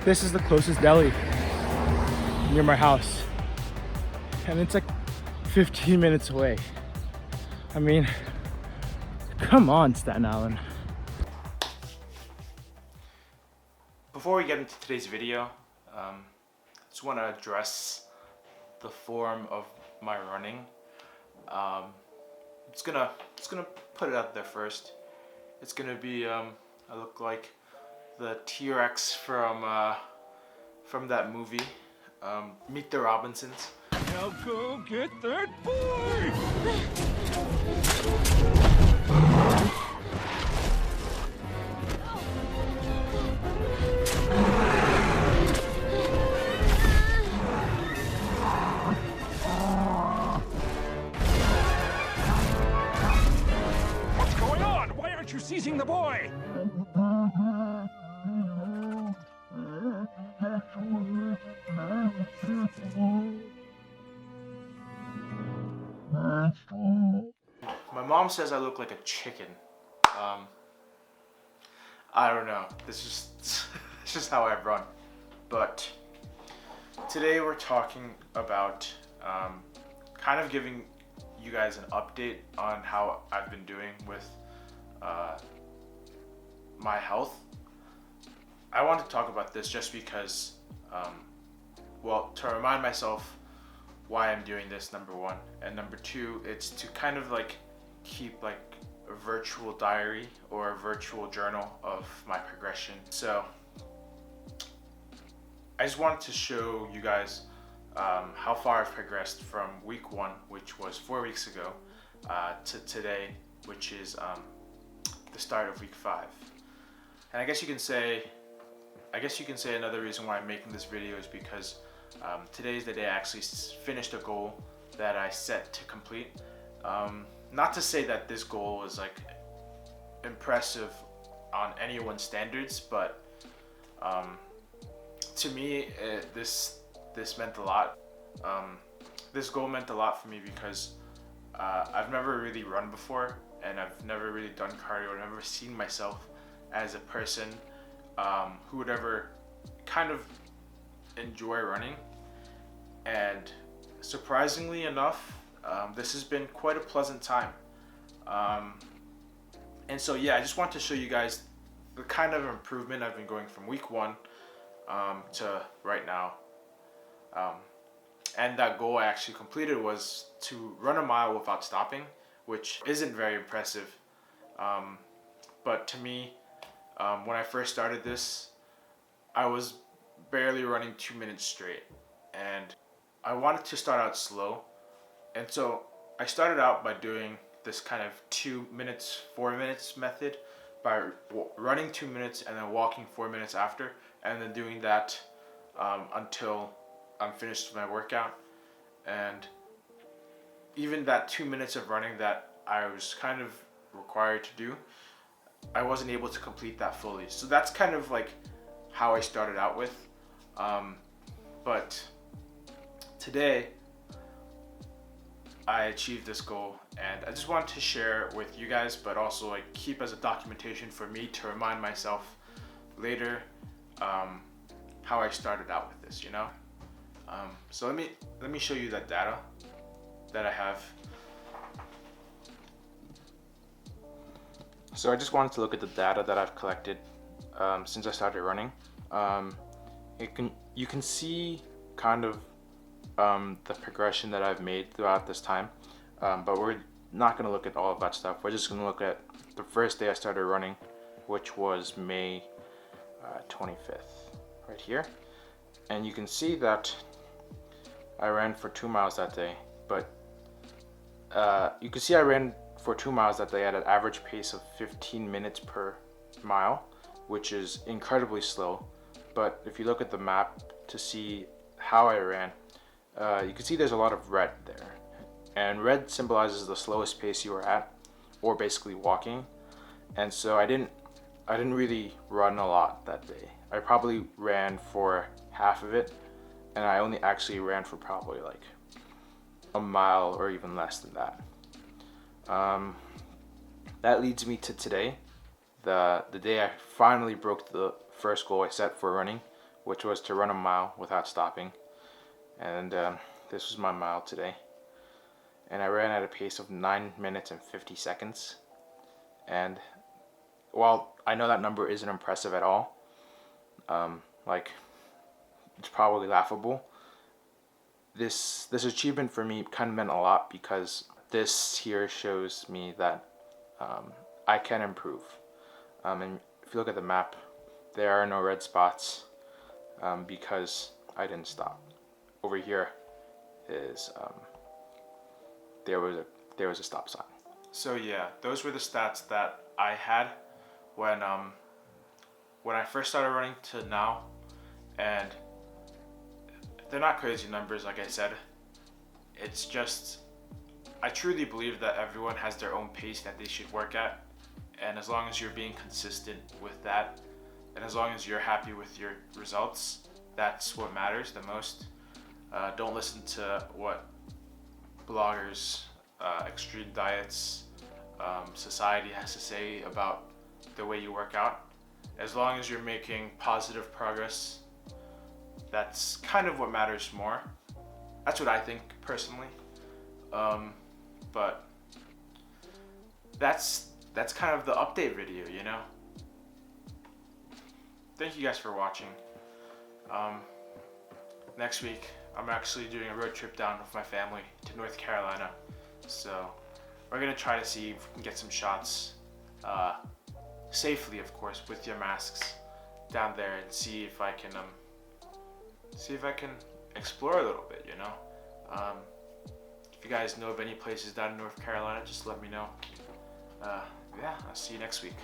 This is the closest deli near my house, and it's like 15 minutes away. I mean, come on, Staten Island. Before we get into today's video, I just want to address the form of my running. It's gonna put it out there first. It's gonna be I look like the T-Rex from that movie, Meet the Robinsons. Now go get that boy! What's going on? Why aren't you seizing the boy? My mom says I look like a chicken. I don't know. This is it's just how I run. But today we're talking about kind of giving you guys an update on how I've been doing with my health. I want to talk about this just because, well, to remind myself why I'm doing this, number one, and number two, it's to kind of like keep like a virtual diary or a virtual journal of my progression. So I just wanted to show you guys how far I've progressed from week 1, which was 4 weeks ago, to today, which is the start of week 5. And I guess you can say another reason why I'm making this video is because today is the day I actually finished a goal that I set to complete. Not to say that this goal was like impressive on anyone's standards, but to me, this meant a lot. This goal meant a lot for me because I've never really run before, and I've never really done cardio. I've never seen myself as a person who would ever kind of enjoy running. And surprisingly enough, this has been quite a pleasant time. And so yeah, I just want to show you guys the kind of improvement I've been going from week 1 to right now. And that goal I actually completed was to run a mile without stopping, which isn't very impressive. But to me, when I first started this, I was barely running 2 minutes straight, and I wanted to start out slow. And so I started out by doing this kind of 2 minutes, 4 minutes method, by running 2 minutes and then walking 4 minutes after, and then doing that until I'm finished with my workout. And even that 2 minutes of running that I was kind of required to do, I wasn't able to complete that fully. So that's kind of like how I started out with. But today I achieved this goal, and I just wanted to share with you guys, but also like keep as a documentation for me to remind myself later how I started out with this, you know. So let me show you that data that I have. So I just wanted to look at the data that I've collected since I started running. You can see kind of the progression that I've made throughout this time, but we're not going to look at all of that stuff. We're just going to look at the first day I started running, which was May 25th, right here. And you can see that I ran for 2 miles that day, but you can see I ran for 2 miles that day at an average pace of 15 minutes per mile, which is incredibly slow. But if you look at the map to see how I ran, you can see there's a lot of red there, and red symbolizes the slowest pace you are at, or basically walking. And so I didn't really run a lot that day. I probably ran for half of it, and I only actually ran for probably like a mile or even less than that. That leads me to today, the day I finally broke the first goal I set for running, which was to run a mile without stopping. And this was my mile today. And I ran at a pace of 9 minutes and 50 seconds. And while I know that number isn't impressive at all, like, it's probably laughable, this achievement for me kind of meant a lot, because this here shows me that I can improve. And if you look at the map, there are no red spots because I didn't stop. Over here is there was a stop sign. So yeah, those were the stats that I had when I first started running to now, and they're not crazy numbers, like I said. It's just, I truly believe that everyone has their own pace that they should work at, and as long as you're being consistent with that, and as long as you're happy with your results, that's what matters the most. Don't listen to what bloggers, extreme diets, society has to say about the way you work out. As long as you're making positive progress, that's kind of what matters more. That's what I think personally. But that's kind of the update video, you know? Thank you guys for watching. Next week, I'm actually doing a road trip down with my family to North Carolina. So we're gonna try to see if we can get some shots, safely of course, with your masks, down there, and see if I can explore a little bit, you know? If you guys know of any places down in North Carolina, just let me know. Yeah, I'll see you next week.